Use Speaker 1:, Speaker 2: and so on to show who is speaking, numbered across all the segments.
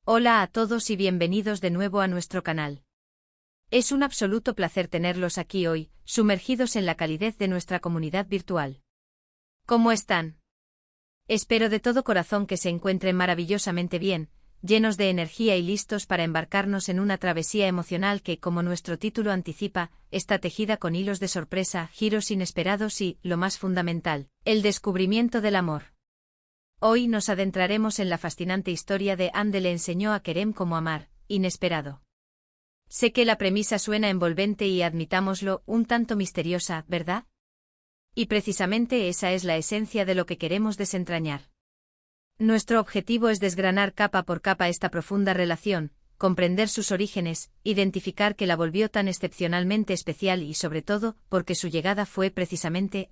Speaker 1: Hola a todos y bienvenidos de nuevo a nuestro canal. Es un absoluto placer tenerlos aquí hoy, sumergidos en la calidez de nuestra comunidad virtual. ¿Cómo están? Espero de todo corazón que se encuentren maravillosamente bien, llenos de energía y listos para embarcarnos en una travesía emocional que, como nuestro título anticipa, está tejida con hilos de sorpresa, giros inesperados y, lo más fundamental, el descubrimiento del amor. Hoy nos adentraremos en la fascinante historia de Ande le enseñó a Kerem cómo amar, inesperado. Sé que la premisa suena envolvente y, admitámoslo, un tanto misteriosa, ¿verdad? Y precisamente esa es la esencia de lo que queremos desentrañar. Nuestro objetivo es desgranar capa por capa esta profunda relación, comprender sus orígenes, identificar qué la volvió tan excepcionalmente especial y, sobre todo, porque su llegada fue precisamente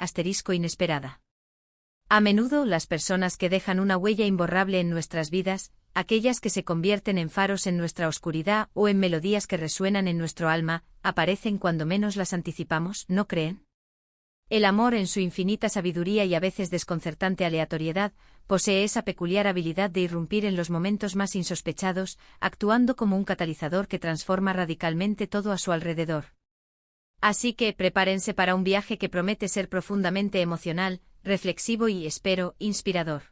Speaker 1: inesperada. A menudo las personas que dejan una huella imborrable en nuestras vidas, aquellas que se convierten en faros en nuestra oscuridad o en melodías que resuenan en nuestro alma, aparecen cuando menos las anticipamos, ¿no creen? El amor, en su infinita sabiduría y a veces desconcertante aleatoriedad, posee esa peculiar habilidad de irrumpir en los momentos más insospechados, actuando como un catalizador que transforma radicalmente todo a su alrededor. Así que prepárense para un viaje que promete ser profundamente emocional, reflexivo y, espero, inspirador.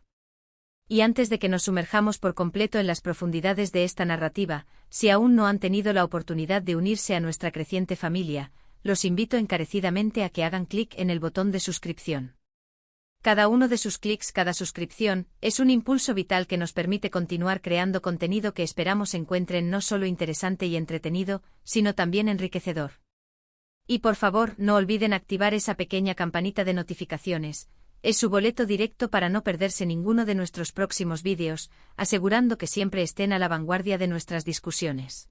Speaker 1: Y antes de que nos sumerjamos por completo en las profundidades de esta narrativa, si aún no han tenido la oportunidad de unirse a nuestra creciente familia, los invito encarecidamente a que hagan clic en el botón de suscripción. Cada uno de sus clics, cada suscripción, es un impulso vital que nos permite continuar creando contenido que esperamos encuentren no solo interesante y entretenido, sino también enriquecedor. Y por favor, no olviden activar esa pequeña campanita de notificaciones. Es su boleto directo para no perderse ninguno de nuestros próximos vídeos, asegurando que siempre estén a la vanguardia de nuestras discusiones.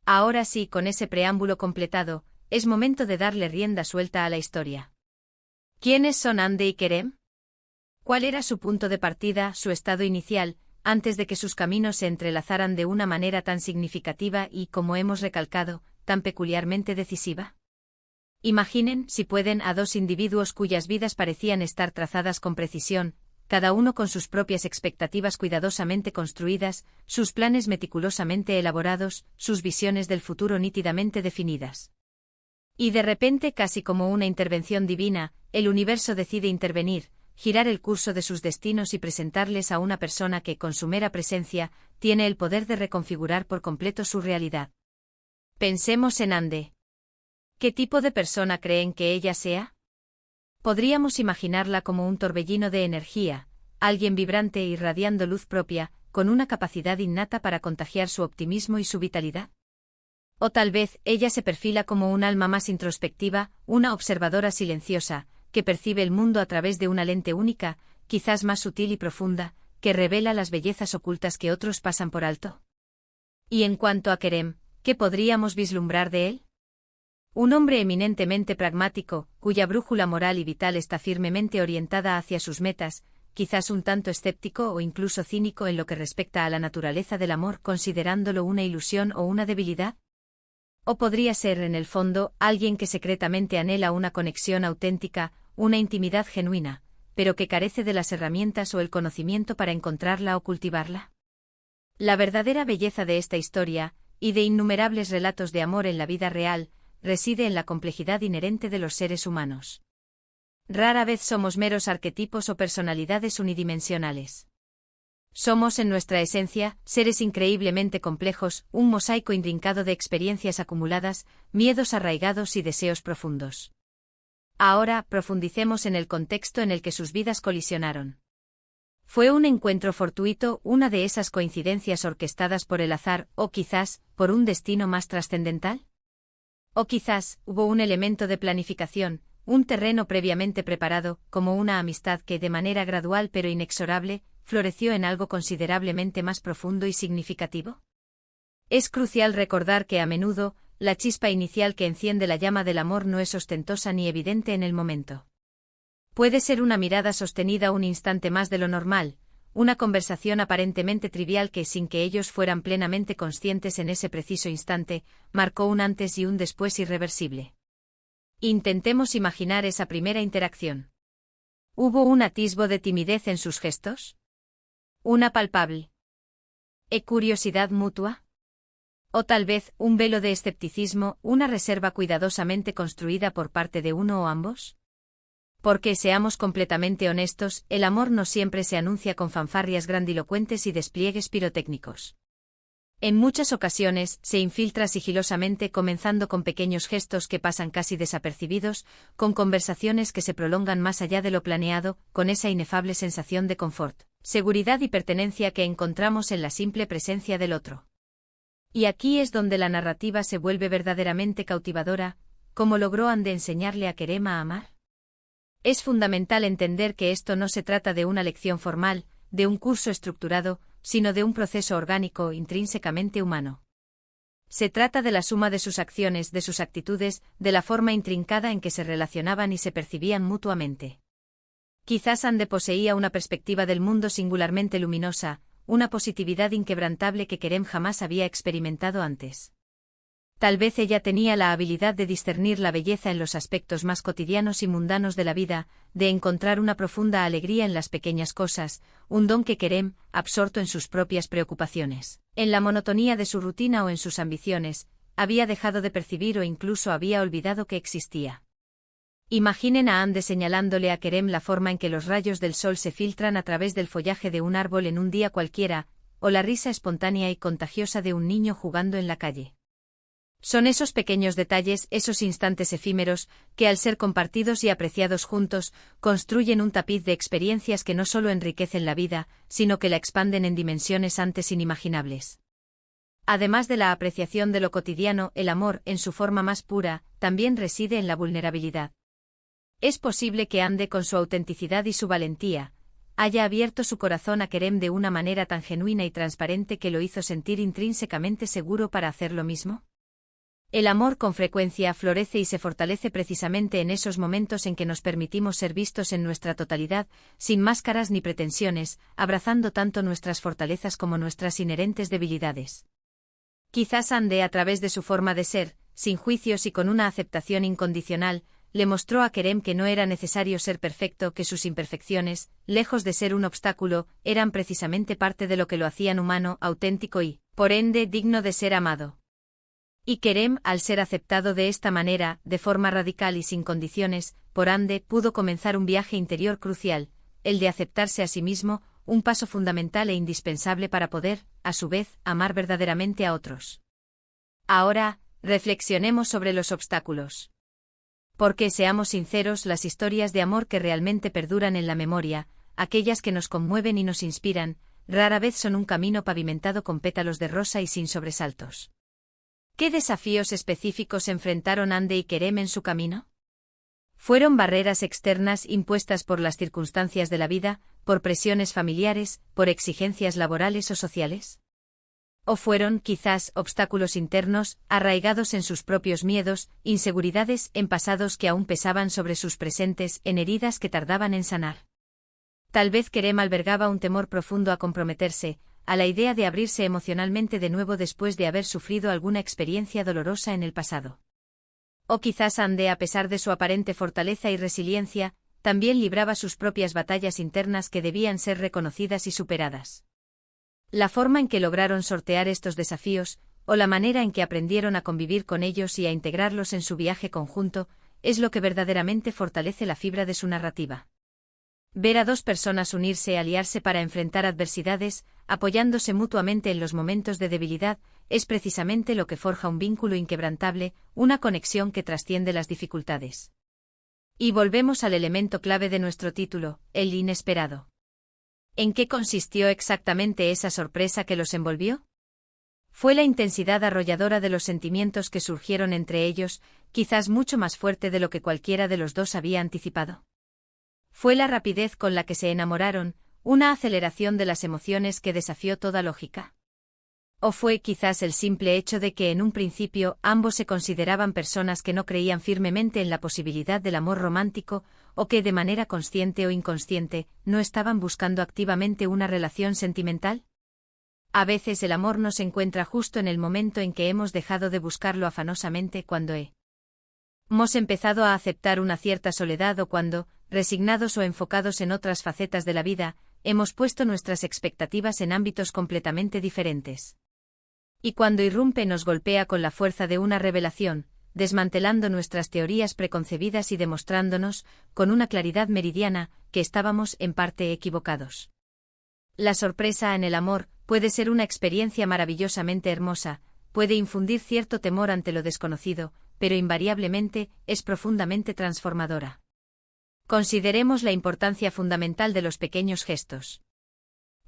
Speaker 1: Ahora sí, con ese preámbulo completado, es momento de darle rienda suelta a la historia. ¿Quiénes son Ande y Kerem? ¿Cuál era su punto de partida, su estado inicial, antes de que sus caminos se entrelazaran de una manera tan significativa y, como hemos recalcado, tan peculiarmente decisiva? Imaginen, si pueden, a dos individuos cuyas vidas parecían estar trazadas con precisión, cada uno con sus propias expectativas cuidadosamente construidas, sus planes meticulosamente elaborados, sus visiones del futuro nítidamente definidas. Y de repente, casi como una intervención divina, el universo decide intervenir, girar el curso de sus destinos y presentarles a una persona que, con su mera presencia, tiene el poder de reconfigurar por completo su realidad. Pensemos en Ande. ¿Qué tipo de persona creen que ella sea? Podríamos imaginarla como un torbellino de energía, alguien vibrante e irradiando luz propia, con una capacidad innata para contagiar su optimismo y su vitalidad. O tal vez ella se perfila como un alma más introspectiva, una observadora silenciosa, que percibe el mundo a través de una lente única, quizás más sutil y profunda, que revela las bellezas ocultas que otros pasan por alto. Y en cuanto a Kerem, ¿qué podríamos vislumbrar de él? Un hombre eminentemente pragmático, cuya brújula moral y vital está firmemente orientada hacia sus metas, quizás un tanto escéptico o incluso cínico en lo que respecta a la naturaleza del amor, considerándolo una ilusión o una debilidad. O podría ser, en el fondo, alguien que secretamente anhela una conexión auténtica, una intimidad genuina, pero que carece de las herramientas o el conocimiento para encontrarla o cultivarla. La verdadera belleza de esta historia, y de innumerables relatos de amor en la vida real, reside en la complejidad inherente de los seres humanos. Rara vez somos meros arquetipos o personalidades unidimensionales. Somos, en nuestra esencia, seres increíblemente complejos, un mosaico intrincado de experiencias acumuladas, miedos arraigados y deseos profundos. Ahora, profundicemos en el contexto en el que sus vidas colisionaron. ¿Fue un encuentro fortuito, una de esas coincidencias orquestadas por el azar, o quizás, por un destino más trascendental? O quizás, hubo un elemento de planificación, un terreno previamente preparado, como una amistad que, de manera gradual pero inexorable, floreció en algo considerablemente más profundo y significativo. Es crucial recordar que a menudo, la chispa inicial que enciende la llama del amor no es ostentosa ni evidente en el momento. Puede ser una mirada sostenida un instante más de lo normal, una conversación aparentemente trivial que, sin que ellos fueran plenamente conscientes en ese preciso instante, marcó un antes y un después irreversible. Intentemos imaginar esa primera interacción. ¿Hubo un atisbo de timidez en sus gestos? Una palpable ¿Curiosidad mutua? O tal vez, un velo de escepticismo, una reserva cuidadosamente construida por parte de uno o ambos. Porque, seamos completamente honestos, el amor no siempre se anuncia con fanfarrias grandilocuentes y despliegues pirotécnicos. En muchas ocasiones, se infiltra sigilosamente, comenzando con pequeños gestos que pasan casi desapercibidos, con conversaciones que se prolongan más allá de lo planeado, con esa inefable sensación de confort, seguridad y pertenencia que encontramos en la simple presencia del otro. Y aquí es donde la narrativa se vuelve verdaderamente cautivadora, como logró Anne enseñarle a Kerem a amar. Es fundamental entender que esto no se trata de una lección formal, de un curso estructurado, sino de un proceso orgánico intrínsecamente humano. Se trata de la suma de sus acciones, de sus actitudes, de la forma intrincada en que se relacionaban y se percibían mutuamente. Quizás Anne poseía una perspectiva del mundo singularmente luminosa, una positividad inquebrantable que Kerem jamás había experimentado antes. Tal vez ella tenía la habilidad de discernir la belleza en los aspectos más cotidianos y mundanos de la vida, de encontrar una profunda alegría en las pequeñas cosas, un don que Kerem, absorto en sus propias preocupaciones, en la monotonía de su rutina o en sus ambiciones, había dejado de percibir o incluso había olvidado que existía. Imaginen a Anne señalándole a Kerem la forma en que los rayos del sol se filtran a través del follaje de un árbol en un día cualquiera, o la risa espontánea y contagiosa de un niño jugando en la calle. Son esos pequeños detalles, esos instantes efímeros, que al ser compartidos y apreciados juntos, construyen un tapiz de experiencias que no solo enriquecen la vida, sino que la expanden en dimensiones antes inimaginables. Además de la apreciación de lo cotidiano, el amor, en su forma más pura, también reside en la vulnerabilidad. Es posible que Anne, con su autenticidad y su valentía, haya abierto su corazón a Kerem de una manera tan genuina y transparente que lo hizo sentir intrínsecamente seguro para hacer lo mismo. El amor con frecuencia florece y se fortalece precisamente en esos momentos en que nos permitimos ser vistos en nuestra totalidad, sin máscaras ni pretensiones, abrazando tanto nuestras fortalezas como nuestras inherentes debilidades. Quizás Anne, a través de su forma de ser, sin juicios y con una aceptación incondicional, le mostró a Kerem que no era necesario ser perfecto, que sus imperfecciones, lejos de ser un obstáculo, eran precisamente parte de lo que lo hacían humano, auténtico y, por ende, digno de ser amado. Y Kerem, al ser aceptado de esta manera, de forma radical y sin condiciones, por Anne, pudo comenzar un viaje interior crucial, el de aceptarse a sí mismo, un paso fundamental e indispensable para poder, a su vez, amar verdaderamente a otros. Ahora, reflexionemos sobre los obstáculos. Porque, seamos sinceros, las historias de amor que realmente perduran en la memoria, aquellas que nos conmueven y nos inspiran, rara vez son un camino pavimentado con pétalos de rosa y sin sobresaltos. ¿Qué desafíos específicos enfrentaron Anne y Kerem en su camino? ¿Fueron barreras externas impuestas por las circunstancias de la vida, por presiones familiares, por exigencias laborales o sociales? ¿O fueron, quizás, obstáculos internos, arraigados en sus propios miedos, inseguridades, en pasados que aún pesaban sobre sus presentes, en heridas que tardaban en sanar? Tal vez Kerem albergaba un temor profundo a comprometerse, a la idea de abrirse emocionalmente de nuevo después de haber sufrido alguna experiencia dolorosa en el pasado. O quizás Anne, a pesar de su aparente fortaleza y resiliencia, también libraba sus propias batallas internas que debían ser reconocidas y superadas. La forma en que lograron sortear estos desafíos, o la manera en que aprendieron a convivir con ellos y a integrarlos en su viaje conjunto, es lo que verdaderamente fortalece la fibra de su narrativa. Ver a dos personas unirse y aliarse para enfrentar adversidades, apoyándose mutuamente en los momentos de debilidad, es precisamente lo que forja un vínculo inquebrantable, una conexión que trasciende las dificultades. Y volvemos al elemento clave de nuestro título, el inesperado. ¿En qué consistió exactamente esa sorpresa que los envolvió? Fue la intensidad arrolladora de los sentimientos que surgieron entre ellos, quizás mucho más fuerte de lo que cualquiera de los dos había anticipado. Fue la rapidez con la que se enamoraron, una aceleración de las emociones que desafió toda lógica. ¿O fue quizás el simple hecho de que en un principio ambos se consideraban personas que no creían firmemente en la posibilidad del amor romántico, o que de manera consciente o inconsciente, no estaban buscando activamente una relación sentimental? A veces el amor nos encuentra justo en el momento en que hemos dejado de buscarlo afanosamente, cuando hemos empezado a aceptar una cierta soledad o cuando, resignados o enfocados en otras facetas de la vida, hemos puesto nuestras expectativas en ámbitos completamente diferentes. Y cuando irrumpe nos golpea con la fuerza de una revelación, desmantelando nuestras teorías preconcebidas y demostrándonos, con una claridad meridiana, que estábamos en parte equivocados. La sorpresa en el amor puede ser una experiencia maravillosamente hermosa, puede infundir cierto temor ante lo desconocido, pero invariablemente es profundamente transformadora. Consideremos la importancia fundamental de los pequeños gestos.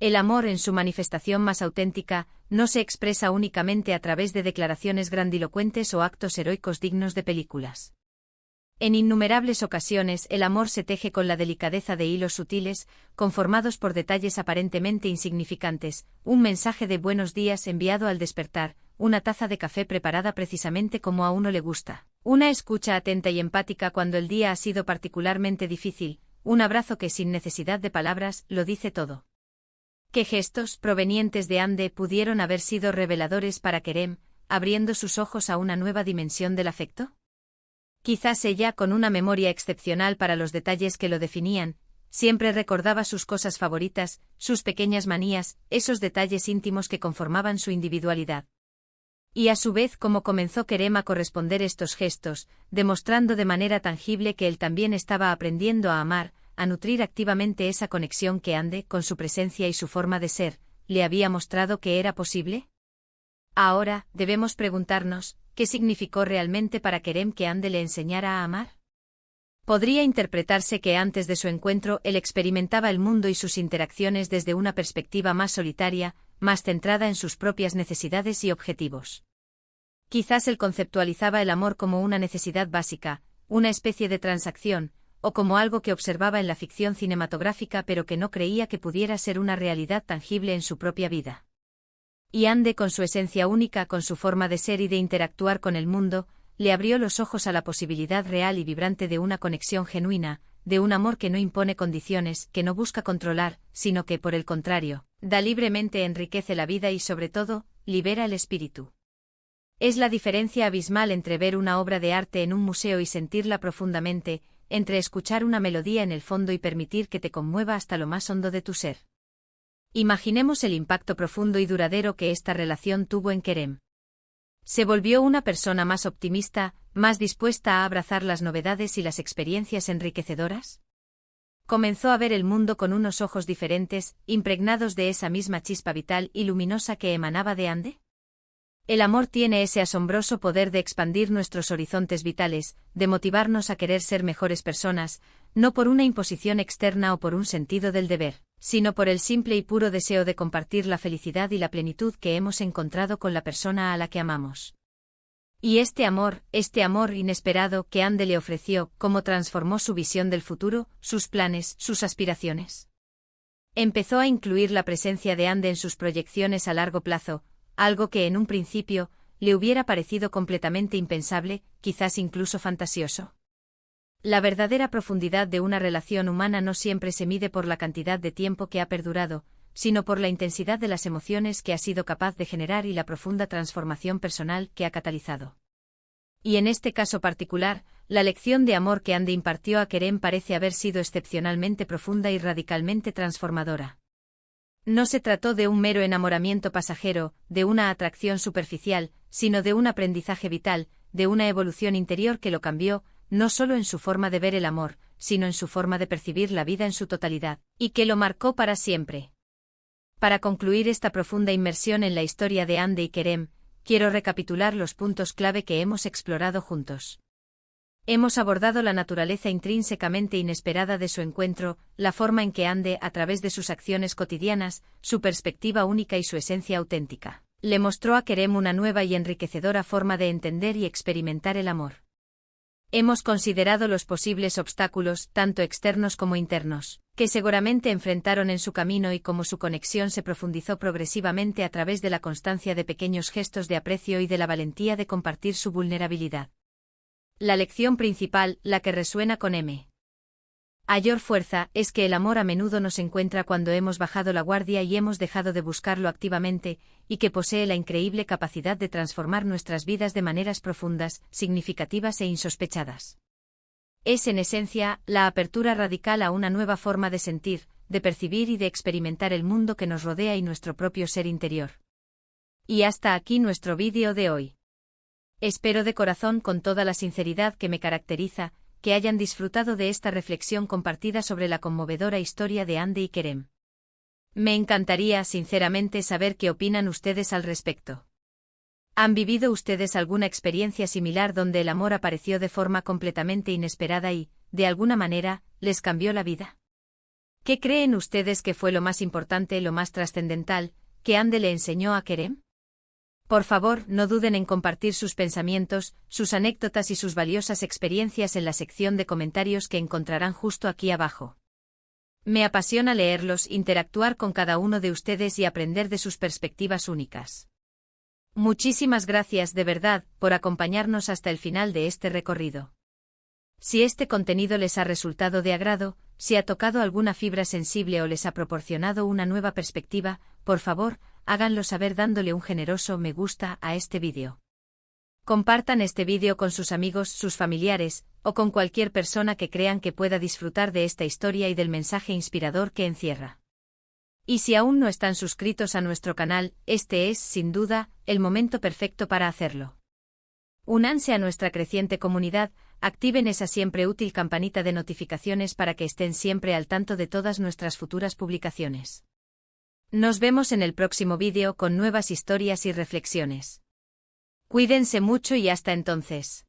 Speaker 1: El amor en su manifestación más auténtica no se expresa únicamente a través de declaraciones grandilocuentes o actos heroicos dignos de películas. En innumerables ocasiones el amor se teje con la delicadeza de hilos sutiles, conformados por detalles aparentemente insignificantes, un mensaje de buenos días enviado al despertar, una taza de café preparada precisamente como a uno le gusta, una escucha atenta y empática cuando el día ha sido particularmente difícil, un abrazo que sin necesidad de palabras lo dice todo. ¿Qué gestos provenientes de Ande pudieron haber sido reveladores para Kerem, abriendo sus ojos a una nueva dimensión del afecto? Quizás ella, con una memoria excepcional para los detalles que lo definían, siempre recordaba sus cosas favoritas, sus pequeñas manías, esos detalles íntimos que conformaban su individualidad. Y a su vez cómo comenzó Kerem a corresponder estos gestos, demostrando de manera tangible que él también estaba aprendiendo a amar, a nutrir activamente esa conexión que Ande, con su presencia y su forma de ser, le había mostrado que era posible. Ahora, debemos preguntarnos, ¿qué significó realmente para Kerem que Ande le enseñara a amar? Podría interpretarse que antes de su encuentro él experimentaba el mundo y sus interacciones desde una perspectiva más solitaria, más centrada en sus propias necesidades y objetivos. Quizás él conceptualizaba el amor como una necesidad básica, una especie de transacción, o como algo que observaba en la ficción cinematográfica pero que no creía que pudiera ser una realidad tangible en su propia vida. Y Ande, con su esencia única, con su forma de ser y de interactuar con el mundo, le abrió los ojos a la posibilidad real y vibrante de una conexión genuina, de un amor que no impone condiciones, que no busca controlar, sino que, por el contrario, da libremente, enriquece la vida y sobre todo, libera el espíritu. Es la diferencia abismal entre ver una obra de arte en un museo y sentirla profundamente, entre escuchar una melodía en el fondo y permitir que te conmueva hasta lo más hondo de tu ser. Imaginemos el impacto profundo y duradero que esta relación tuvo en Kerem. Se volvió una persona más optimista, más dispuesta a abrazar las novedades y las experiencias enriquecedoras. Comenzó a ver el mundo con unos ojos diferentes, impregnados de esa misma chispa vital y luminosa que emanaba de Ande. El amor tiene ese asombroso poder de expandir nuestros horizontes vitales, de motivarnos a querer ser mejores personas, no por una imposición externa o por un sentido del deber, sino por el simple y puro deseo de compartir la felicidad y la plenitud que hemos encontrado con la persona a la que amamos. Y este amor inesperado que Ande le ofreció, ¿cómo transformó su visión del futuro, sus planes, sus aspiraciones? Empezó a incluir la presencia de Ande en sus proyecciones a largo plazo, algo que en un principio le hubiera parecido completamente impensable, quizás incluso fantasioso. La verdadera profundidad de una relación humana no siempre se mide por la cantidad de tiempo que ha perdurado, sino por la intensidad de las emociones que ha sido capaz de generar y la profunda transformación personal que ha catalizado. Y en este caso particular, la lección de amor que Ande impartió a Kerem parece haber sido excepcionalmente profunda y radicalmente transformadora. No se trató de un mero enamoramiento pasajero, de una atracción superficial, sino de un aprendizaje vital, de una evolución interior que lo cambió, no solo en su forma de ver el amor, sino en su forma de percibir la vida en su totalidad, y que lo marcó para siempre. Para concluir esta profunda inmersión en la historia de Ande y Kerem, quiero recapitular los puntos clave que hemos explorado juntos. Hemos abordado la naturaleza intrínsecamente inesperada de su encuentro, la forma en que Ande, a través de sus acciones cotidianas, su perspectiva única y su esencia auténtica, le mostró a Kerem una nueva y enriquecedora forma de entender y experimentar el amor. Hemos considerado los posibles obstáculos, tanto externos como internos, que seguramente enfrentaron en su camino y cómo su conexión se profundizó progresivamente a través de la constancia de pequeños gestos de aprecio y de la valentía de compartir su vulnerabilidad. La lección principal, la que resuena con M. Mayor fuerza, es que el amor a menudo nos encuentra cuando hemos bajado la guardia y hemos dejado de buscarlo activamente, y que posee la increíble capacidad de transformar nuestras vidas de maneras profundas, significativas e insospechadas. Es en esencia, la apertura radical a una nueva forma de sentir, de percibir y de experimentar el mundo que nos rodea y nuestro propio ser interior. Y hasta aquí nuestro vídeo de hoy. Espero de corazón, con toda la sinceridad que me caracteriza, que hayan disfrutado de esta reflexión compartida sobre la conmovedora historia de Andy y Kerem. Me encantaría, sinceramente, saber qué opinan ustedes al respecto. ¿Han vivido ustedes alguna experiencia similar donde el amor apareció de forma completamente inesperada y, de alguna manera, les cambió la vida? ¿Qué creen ustedes que fue lo más importante, lo más trascendental, que Andy le enseñó a Kerem? Por favor, no duden en compartir sus pensamientos, sus anécdotas y sus valiosas experiencias en la sección de comentarios que encontrarán justo aquí abajo. Me apasiona leerlos, interactuar con cada uno de ustedes y aprender de sus perspectivas únicas. Muchísimas gracias de verdad por acompañarnos hasta el final de este recorrido. Si este contenido les ha resultado de agrado, si ha tocado alguna fibra sensible o les ha proporcionado una nueva perspectiva, por favor, háganlo saber dándole un generoso me gusta a este vídeo. Compartan este vídeo con sus amigos, sus familiares, o con cualquier persona que crean que pueda disfrutar de esta historia y del mensaje inspirador que encierra. Y si aún no están suscritos a nuestro canal, este es, sin duda, el momento perfecto para hacerlo. Únanse a nuestra creciente comunidad, activen esa siempre útil campanita de notificaciones para que estén siempre al tanto de todas nuestras futuras publicaciones. Nos vemos en el próximo vídeo con nuevas historias y reflexiones. Cuídense mucho y hasta entonces.